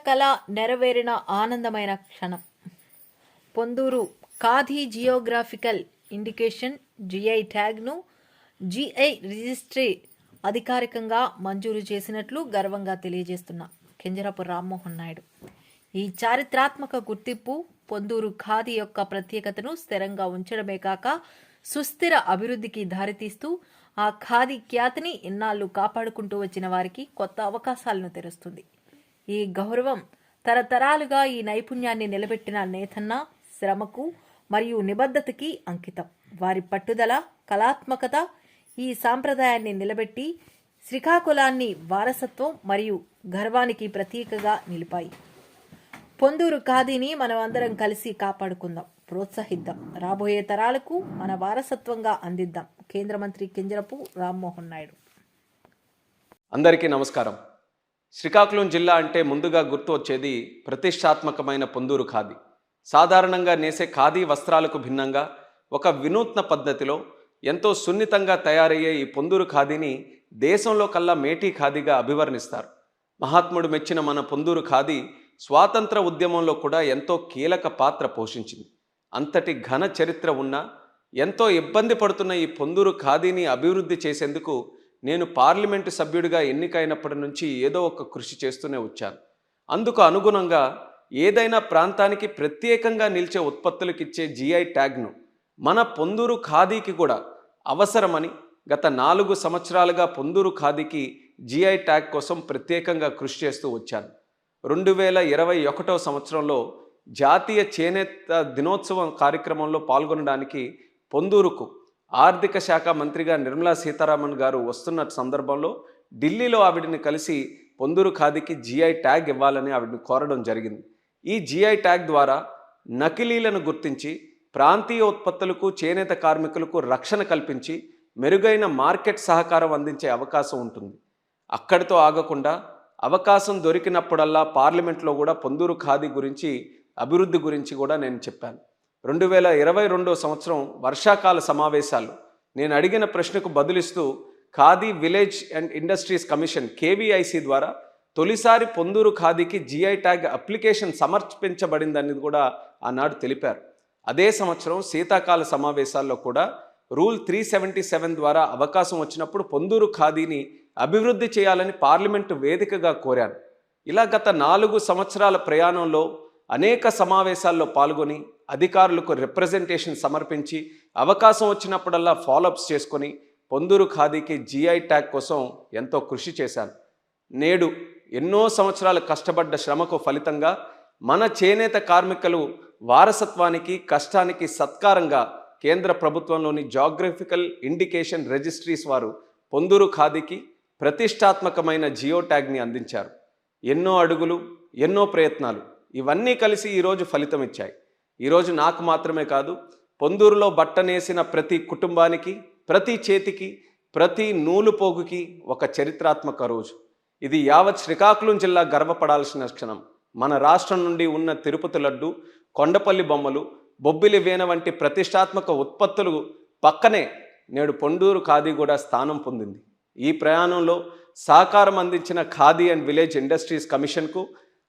కళ నెరవేరిన ఆనందమైన క్షణం. Ponduru khadi geographical indication GI ట్యాగ్ను జిఐ రిజిస్ట్రీ అధికారికంగా మంజూరు చేసినట్లు గర్వంగా తెలియజేస్తున్న కింజరాపు రామ్మోహన్ నాయుడు. ఈ చారిత్రాత్మక గుర్తింపు పొందూరు ఖాదీ యొక్క ప్రత్యేకతను స్థిరంగా ఉంచడమే కాక సుస్థిర అభివృద్ధికి దారితీస్తూ ఆ ఖాదీ ఖ్యాతిని ఇన్నాళ్లు కాపాడుకుంటూ వచ్చిన వారికి కొత్త అవకాశాలను తెరుస్తుంది. ఈ గౌరవం తరతరాలుగా ఈ నైపుణ్యాన్ని నిలబెట్టిన నేతన్న శ్రమకు మరియు నిబద్ధతకి అంకితం. వారి పట్టుదల, కళాత్మకత ఈ సాంప్రదాయాన్ని నిలబెట్టి శ్రీకాకుళాన్ని వారసత్వం మరియు గర్వానికి ప్రతీకగా నిలిపాయి. పొందూరు ఖాదీని మనం అందరం కలిసి కాపాడుకుందాం, ప్రోత్సహిద్దాం, రాబోయే తరాలకు మన వారసత్వంగా అందిద్దాం. కేంద్ర మంత్రి కింజరపు రామ్మోహన్ నాయుడు. అందరికీ నమస్కారం. శ్రీకాకుళం జిల్లా అంటే ముందుగా గుర్తు వచ్చేది ప్రతిష్టాత్మకమైన పొందూరు ఖాదీ. సాధారణంగా నేసే ఖాదీ వస్త్రాలకు భిన్నంగా ఒక వినూత్న పద్ధతిలో ఎంతో సున్నితంగా తయారయ్యే ఈ పొందూరు ఖాదీని దేశంలో కల్లా మేటీ ఖాదీగా అభివర్ణిస్తారు. మహాత్ముడు మెచ్చిన మన పొందూరు ఖాదీ స్వాతంత్ర ఉద్యమంలో కూడా ఎంతో కీలక పాత్ర పోషించింది. అంతటి ఘన చరిత్ర ఉన్న ఎంతో ఇబ్బంది పడుతున్న ఈ పొందూరు ఖాదీని అభివృద్ధి చేసేందుకు నేను పార్లమెంటు సభ్యుడిగా ఎన్నికైనప్పటి నుంచి ఏదో ఒక కృషి చేస్తూనే వచ్చాను. అందుకు అనుగుణంగా ఏదైనా ప్రాంతానికి ప్రత్యేకంగా నిలిచే ఉత్పత్తులకు ఇచ్చే జిఐ ట్యాగ్ను మన పొందూరు ఖాదీకి కూడా అవసరమని గత 4 సంవత్సరాలుగా పొందూరు ఖాదీకి జిఐ ట్యాగ్ కోసం ప్రత్యేకంగా కృషి చేస్తూ వచ్చాను. 2021 సంవత్సరంలో జాతీయ చేనేత దినోత్సవం కార్యక్రమంలో పాల్గొనడానికి పొందూరుకు ఆర్థిక శాఖ మంత్రిగా నిర్మలా సీతారామన్ గారు వస్తున్న సందర్భంలో ఢిల్లీలో ఆవిడని కలిసి పొందూరు ఖాదీకి జిఐ ట్యాగ్ ఇవ్వాలని ఆవిడని కోరడం జరిగింది. ఈ జిఐ ట్యాగ్ ద్వారా నకిలీలను గుర్తించి ప్రాంతీయ ఉత్పత్తులకు, చేనేత కార్మికులకు రక్షణ కల్పించి మెరుగైన మార్కెట్ సహకారం అందించే అవకాశం ఉంటుంది. అక్కడితో ఆగకుండా అవకాశం దొరికినప్పుడల్లా పార్లమెంట్లో కూడా పొందూరు ఖాదీ గురించి, అభివృద్ధి గురించి కూడా నేను చెప్పాను. 2022 సంవత్సరం వర్షాకాల సమావేశాలు నేను అడిగిన ప్రశ్నకు బదులిస్తూ Khadi village and industries commission KVIC ద్వారా తొలిసారి పొందూరు ఖాదీకి జిఐ ట్యాగ్ అప్లికేషన్ సమర్పించబడిందనేది కూడా ఆనాడు తెలిపారు. అదే సంవత్సరం శీతాకాల సమావేశాల్లో కూడా రూల్ 377 ద్వారా అవకాశం వచ్చినప్పుడు పొందూరు ఖాదీని అభివృద్ధి చేయాలని పార్లమెంటు వేదికగా కోరాను. ఇలా గత 4 సంవత్సరాల ప్రయాణంలో అనేక సమావేశాల్లో పాల్గొని అధికారులకు రిప్రజెంటేషన్ సమర్పించి అవకాశం వచ్చినప్పుడల్లా ఫాలోఅప్స్ చేసుకొని పొందూరు ఖాదీకి జిఐ ట్యాగ్ కోసం ఎంతో కృషి చేశాను. నేడు ఎన్నో సంవత్సరాలు కష్టపడ్డ శ్రమకు ఫలితంగా మన చేనేత కార్మికులు వారసత్వానికి, కష్టానికి సత్కారంగా కేంద్ర ప్రభుత్వంలోని జియోగ్రఫికల్ ఇండికేషన్ రిజిస్ట్రీస్ వారు పొందూరు ఖాదీకి ప్రతిష్టాత్మకమైన జియో ట్యాగ్ని అందించారు. ఎన్నో అడుగులు, ఎన్నో ప్రయత్నాలు ఇవన్నీ కలిసి ఈరోజు ఫలితం ఇచ్చాయి. ఈరోజు నాకు మాత్రమే కాదు, పొందూరులో బట్టనేసిన ప్రతి కుటుంబానికి, ప్రతి చేతికి, ప్రతి నూలు పోగుకి ఒక చరిత్రాత్మక రోజు. ఇది యావత్ శ్రీకాకుళం జిల్లా గర్వపడాల్సిన క్షణం. మన రాష్ట్రం నుండి ఉన్న తిరుపతి లడ్డు, కొండపల్లి బొమ్మలు, బొబ్బిలి వీణ వంటి ప్రతిష్టాత్మక ఉత్పత్తులు పక్కనే నేడు పొందూరు ఖాదీ కూడా స్థానం పొందింది. ఈ ప్రయాణంలో సహకారం అందించిన ఖాదీ అండ్ విలేజ్ ఇండస్ట్రీస్ కమిషన్కు,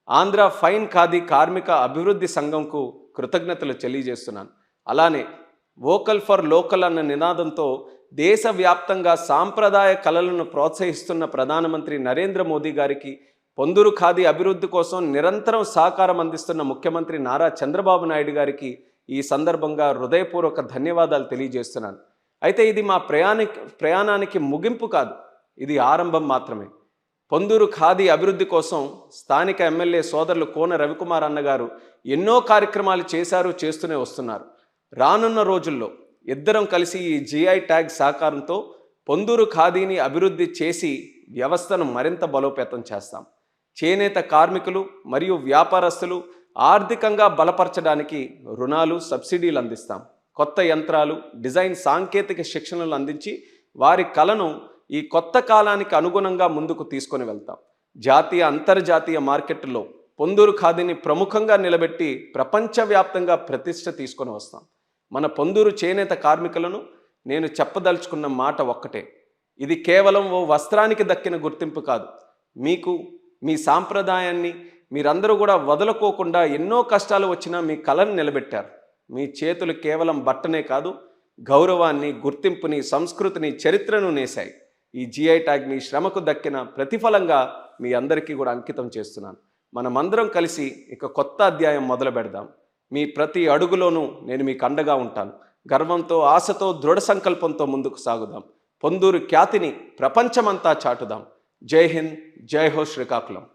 ఆంధ్ర ఫైన్ ఖాదీ కార్మిక అభివృద్ధి సంఘంకు కృతజ్ఞతలు తెలియజేస్తున్నాను. అలానే వోకల్ ఫర్ లోకల్ అన్న నినాదంతో దేశవ్యాప్తంగా సాంప్రదాయ కళలను ప్రోత్సహిస్తున్న ప్రధానమంత్రి నరేంద్ర మోదీ గారికి, పొందూరు ఖాదీ అభివృద్ధి కోసం నిరంతరం సహకారం అందిస్తున్న ముఖ్యమంత్రి నారా చంద్రబాబు నాయుడు గారికి ఈ సందర్భంగా హృదయపూర్వక ధన్యవాదాలు తెలియజేస్తున్నాను. అయితే ఇది మా ప్రయాణానికి ముగింపు కాదు, ఇది ఆరంభం మాత్రమే. పొందూరు ఖాదీ అభివృద్ధి కోసం స్థానిక ఎమ్మెల్యే సోదరులు కోన రవికుమార్ అన్నగారు ఎన్నో కార్యక్రమాలు చేశారు, చేస్తూనే వస్తున్నారు. రానున్న రోజుల్లో ఇద్దరం కలిసి ఈ జిఐ ట్యాగ్ సహకారంతో పొందూరు ఖాదీని అభివృద్ధి చేసి వ్యవస్థను మరింత బలోపేతం చేస్తాం. చేనేత కార్మికులు మరియు వ్యాపారస్తులు ఆర్థికంగా బలపరచడానికి రుణాలు, సబ్సిడీలు అందిస్తాం. కొత్త యంత్రాలు, డిజైన్, సాంకేతిక శిక్షణలు అందించి వారి కళను ఈ కొత్త కాలానికి అనుగుణంగా ముందుకు తీసుకొని వెళ్తాం. జాతీయ, అంతర్జాతీయ మార్కెట్లో పొందూరు ఖాదీని ప్రముఖంగా నిలబెట్టి ప్రపంచవ్యాప్తంగా ప్రతిష్ట తీసుకొని వస్తాం. మన పొందూరు చేనేత కార్మికులను నేను చెప్పదలుచుకున్న మాట ఒక్కటే, ఇది కేవలం ఓ వస్త్రానికి దక్కిన గుర్తింపు కాదు, మీకు మీ సాంప్రదాయాన్ని మీరందరూ కూడా వదలుకోకుండా ఎన్నో కష్టాలు వచ్చినా మీ కళను నిలబెట్టారు. మీ చేతులు కేవలం బట్టనే కాదు, గౌరవాన్ని, గుర్తింపుని, సంస్కృతిని, చరిత్రను నేశాయి. ఈ జిఐ ట్యాగ్ మీ శ్రమకు దక్కిన ప్రతిఫలంగా మీ అందరికీ కూడా అంకితం చేస్తున్నాను. మనమందరం కలిసి ఇక కొత్త అధ్యాయం మొదలు పెడదాం. మీ ప్రతి అడుగులోనూ నేను మీకు అండగా ఉంటాను. గర్వంతో, ఆశతో, దృఢ సంకల్పంతో ముందుకు సాగుదాం. పొందూరు ఖ్యాతిని ప్రపంచమంతా చాటుదాం. జై హింద్, జై హో శ్రీకాకుళం.